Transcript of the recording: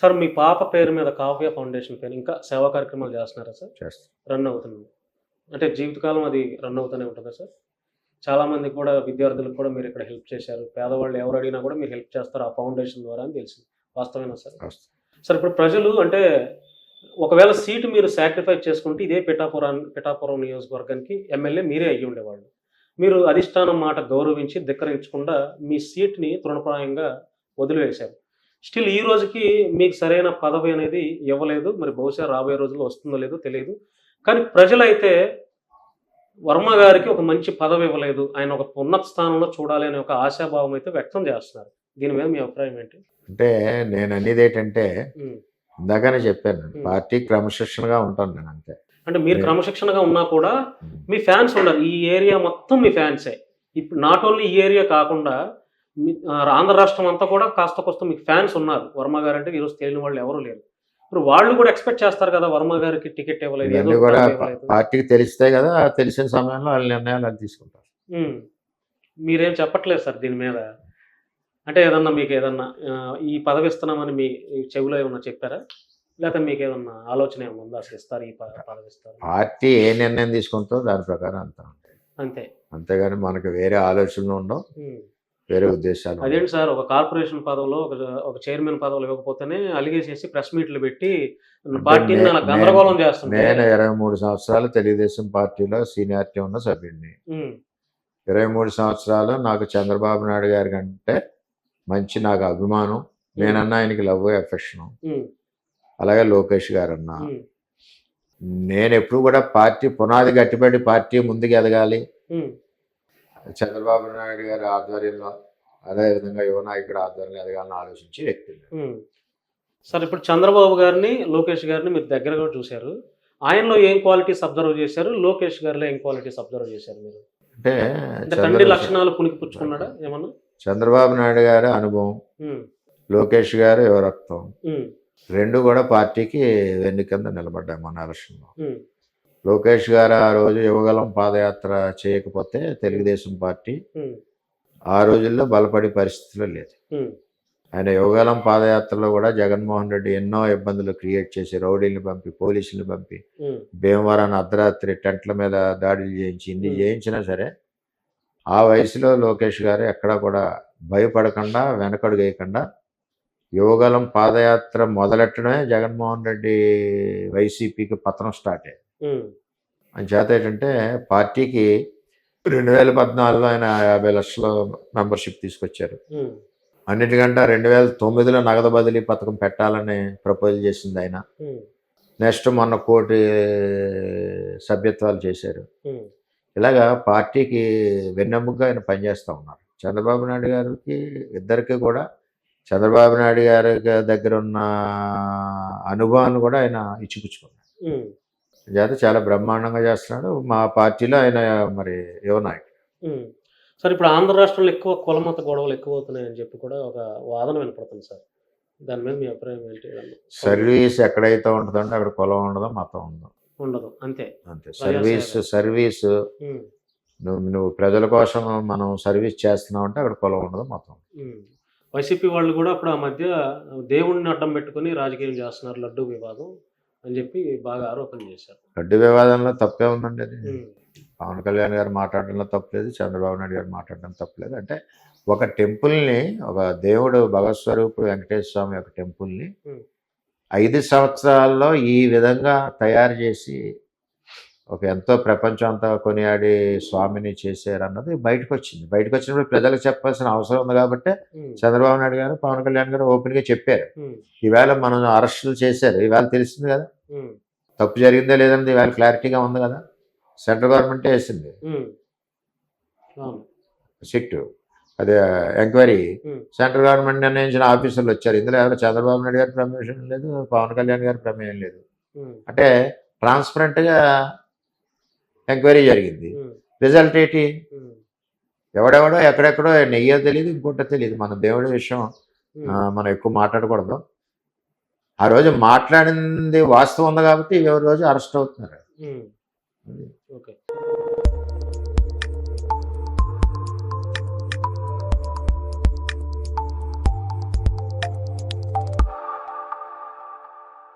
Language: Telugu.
సార్ మీ పాప పేరు మీద కావ్య ఫౌండేషన్ పేరు ఇంకా సేవా కార్యక్రమాలు చేస్తున్నారా సార్? చేస్తాం. రన్ అవుతుంది. అంటే జీవితకాలం అది రన్ అవుతూనే ఉంటుందా సార్? చాలామందికి కూడా విద్యార్థులకు కూడా మీరు ఇక్కడ హెల్ప్ చేశారు. పేదవాళ్ళు ఎవరు అడిగినా కూడా మీరు హెల్ప్ చేస్తారు ఆ ఫౌండేషన్ ద్వారా అని తెలిసింది. వాస్తవేనా సార్? వాస్తవం. సార్ ఇప్పుడు ప్రజలు అంటే ఒకవేళ సీటు మీరు సాక్రిఫైస్ చేసుకుంటే ఇదే పిఠాపురం నియోజకవర్గానికి ఎమ్మెల్యే మీరే అయ్యి ఉండేవాళ్ళు. మీరు అధిష్టానం మాట గౌరవించి ధిక్కరించకుండా మీ సీట్‌ని తృణప్రాయంగా వదిలివేశారు. స్టిల్ ఈ రోజుకి మీకు సరైన పదవి అనేది ఇవ్వలేదు. మరి బహుశా రాబోయే రోజుల్లో వస్తుందో లేదో తెలీదు. కానీ ప్రజలైతే వర్మ గారికి ఒక మంచి పదవి ఇవ్వలేదు. ఆయన ఒక ఉన్నత స్థానంలో చూడాలి అనే ఒక ఆశాభావం అయితే వ్యక్తం చేస్తున్నారు. దీని మీద మీ అభిప్రాయం ఏంటి? అంటే నేననేదేంటంటే హ్మ్. ఇందాకనే చెప్పాను. హ్మ్. పార్టీ క్రమశిక్షణగా ఉంటాను నేను అంతే. అంటే మీరు నేను క్రమశిక్షణగా ఉన్నా కూడా హ్మ్. మీ ఫ్యాన్స్ ఉండరు. ఈ ఏరియా మొత్తం మీ ఫ్యాన్సే. ఇప్పుడు నాట్ ఓన్లీ ఈ ఏరియా కాకుండా ఆంధ్ర రాష్ట్రం అంతా కూడా కాస్త కోస్త మీకు ఫ్యాన్స్ ఉన్నారు. వర్మ గారంటే ఈరోజు తెలియని వాళ్ళు ఎవరు లేరు. ఇప్పుడు వాళ్ళు కూడా ఎక్స్‌పెక్ట్ చేస్తారు కదా! వర్మ గారికి టికెట్ ఇవ్వలేదు. ఏదో ఇవన్నీ ఒక కూడా పదవి ఇవ్వలేదు. పార్టీకి తెలిస్తే కదా! తెలిసిన సమయంలో వాళ్ళ నిర్ణయాలు వాళ్ళు తీసుకుంటారు. హ్మ్. మీరేం చెప్పట్లేదు సార్ దీని మీద. అంటే ఏదన్నా మీకేదన్నా ఈ పదవి ఇస్తున్నామని మీ చెవిలో ఏమన్నా చెప్పారా? లేతే మీకేదన్నా ఆలోచన ఏమన్నా ఉందా? అసలు ఇస్తారు ఈ పదవి ఇస్తారు. పార్టీ ఏ నిర్ణయం తీసుకుంటుందో దాని ప్రకారం అంతా ఉంటాయి. అంతే. అంతేగాని మనకు వేరే ఆలోచనలు ఉండవు. హ్మ్. వేరే ఉద్దేశాలు ఉండవు. అదేంటి సార్ ఒక కార్పొరేషన్ పదవిలో ఒక చైర్మన్ పదవులు ఇవ్వకపోతేనే అలిగేసేసి ప్రెస్ మీట్లు పెట్టి అంటే పార్టీని నేను గందరగోళం చేస్తుంటే 23 సంవత్సరాలు తెలుగుదేశం పార్టీలో సీనియారిటీ ఉన్న సభ్యుడిని. హ్మ్. 23 సంవత్సరాలు నాకు చంద్రబాబు నాయుడు గారి కంటే మంచి నాకు అభిమానం. హ్మ్. నేనన్నా ఆయనకి లవ్, ఎఫెక్షను. హ్మ్. అలాగే లోకేష్ గారన్నా. హ్మ్. నేనెప్పుడు కూడా పార్టీ పునాది గట్టిపడి పార్టీ ముందుకు ఎదగాలి. హ్మ్. చంద్రబాబు నాయుడు గారి ఆధ్వర్యంలో అదేవిధంగా యువ నాయకుడి ఆధ్వర్యంలో ఎదగాలని ఆలోచించే వ్యక్తిని. హ్మ్. సార్ ఇప్పుడు చంద్రబాబు గారిని, లోకేష్ గారిని మీరు దగ్గరగా చూసారు. ఆయనలో ఏం క్వాలిటీస్ అబ్జర్వ్ చేశారు? లోకేష్ గారిలో ఏం క్వాలిటీస్ అబ్జర్వ్ చేశారు మీరు? అంటే అంటే తండ్రి లక్షణాలు పుణికిపుచ్చుకున్నాడా ఏమన్నా? చంద్రబాబు నాయుడు గారి అనుభవం, హ్మ్. లోకేష్ గారు యువరక్తం హ్మ్. 2 కూడా పార్టీకి వెన్ను కింద నిలబడ్డాయి మన ఎలక్షన్లో. హ్మ్. లోకేష్ గారు ఆ రోజు యువగలం పాదయాత్ర చేయకపోతే తెలుగుదేశం పార్టీ హ్మ్. ఆ రోజుల్లో బలపడే పరిస్థితిలో లేదు. హ్మ్. ఆయన యువగలం పాదయాత్రలో కూడా జగన్మోహన్ రెడ్డి ఎన్నో ఇబ్బందులు క్రియేట్ చేసి రౌడీల్ని పంపి, పోలీసుల్ని పంపి, హ్మ్. భీమవరాన్ని అర్ధరాత్రి టెంట్ల మీద దాడులు చేయించి ఇన్ని హ్మ్. చేయించినా సరే ఆ వయసులో లోకేష్ గారు ఎక్కడా కూడా భయపడకుండా వెనకడుగు వేయకుండా యువగలం పాదయాత్ర మొదలెట్టడమే జగన్మోహన్ రెడ్డి వైసీపీకి పతనం స్టార్ట్ అయ్యింది. హ్మ్. అంచేత ఏంటంటే పార్టీకి 2014లో ఆయన 50 లక్షల మెంబర్షిప్ తీసుకొచ్చారు. హ్మ్. అన్నిటికంటే 2009లో నగదు బదిలీ పథకం పెట్టాలని ప్రపోజల్ చేసింది ఆయన. హ్మ్. నెక్స్ట్ మొన్న కోటి సభ్యత్వాలు చేశారు. హ్మ్. ఇలాగా పార్టీకి వెన్నెముకగా ఆయన పనిచేస్తూ ఉన్నారు. చంద్రబాబు నాయుడు గారికి ఇద్దరికి కూడా చంద్రబాబు నాయుడు గారి దగ్గర ఉన్న అనుభవాన్ని కూడా ఆయన ఇచ్చిపుచ్చుకున్నాడు. హ్మ్. చేత చాలా బ్రహ్మాండంగా చేస్తున్నాడు. మా పార్టీలో ఆయన మరి యువ నాయకుడు. హ్మ్. సార్ ఇప్పుడు ఆంధ్ర రాష్ట్రంలో ఎక్కువ కులమత గొడవలు ఎక్కువవుతున్నాయని చెప్పి కూడా ఒక వాదన వినపడుతుంది సార్. దాని మీద మీ అభిప్రాయం ఏంటి? ఏదన్నా సర్వీస్ ఎక్కడైతే ఉంటుందంటే అక్కడ కులం ఉండదు, మతం ఉండదు. ఉండదు. అంతే. అంతే. ప్రజాసేవ. సర్వీసు హ్మ్. నువ్వు ప్రజల కోసం మనం సర్వీస్ చేస్తున్నావంటే అక్కడ కులం ఉండదు, మతం ఉండదు. హ్మ్. వైసీపీ వాళ్ళు గూడా అప్పుడు ఆ మధ్య దేవుడిని అడ్డం పెట్టుకొని రాజకీయం చేస్తున్నారు లడ్డూ వివాదం అని జెప్పి బాగా ఆరోపణలు చేశారు. లడ్డు వివాదంలో తప్పే ఉందండి అది. హ్మ్. పవన్ కళ్యాణ్ గారు మాట్లాడడంలో తప్పులేదు, చంద్రబాబు నాయుడు గారు మాట్లాడడం తప్పులేదు. అంటే ఒక టెంపుల్ని, ఒక దేవుడు భగవత్ స్వరూపుడు వెంకటేశ్వర స్వామి యొక్క టెంపుల్ని హ్మ్. 5 సంవత్సరాల్లో ఈ విధంగా తయారు చేసి ఒక ఎంతో ప్రపంచం అంతా కొనియాడి స్వామిని చేశారన్నది బయటకు వచ్చింది. బయటకు వచ్చినప్పుడు ప్రజలకు చెప్పాల్సిన అవసరం ఉంది కాబట్టి హ్మ్. చంద్రబాబు నాయుడు గారు, పవన్ కళ్యాణ్ గారు ఓపెన్గా చెప్పారు. హ్మ్. ఈవేళ మనం అరెస్టులు చేశారు, ఈవేళ తెలిసింది కదా హ్మ్. తప్పు జరిగిందా లేదన్నది ఈవేళ క్లారిటీగా ఉంది కదా. సెంట్రల్ గవర్నమెంటే వేసింది హ్మ్. అవును. సిట్, అదే ఎంక్వైరీ. హ్మ్. సెంట్రల్ గవర్నమెంట్ నిర్ణయించిన ఆఫీసర్లు వచ్చారు. ఇందులో ఎవరు చంద్రబాబు నాయుడు గారి ప్రమేయం లేదు, పవన్ కళ్యాణ్ గారి ప్రమేయం లేదు. హ్మ్. అంటే ట్రాన్స్పరెంట్గా ఎంక్వైరీ జరిగింది. హ్మ్. రిజల్ట్ ఏంటి? హ్మ్. ఎవడెవడో ఎక్కడెక్కడో నెయ్యో తెలియదు, ఇంకోటో తెలియదు. మన దేవుడి విషయం హ్మ్. మనం ఎక్కువ మాట్లాడకూడదు. ఆ రోజు మాట్లాడింది వాస్తవం ఉంది కాబట్టి ఈ రోజు అరెస్ట్ అవుతున్నారు. హ్మ్. ఓకే.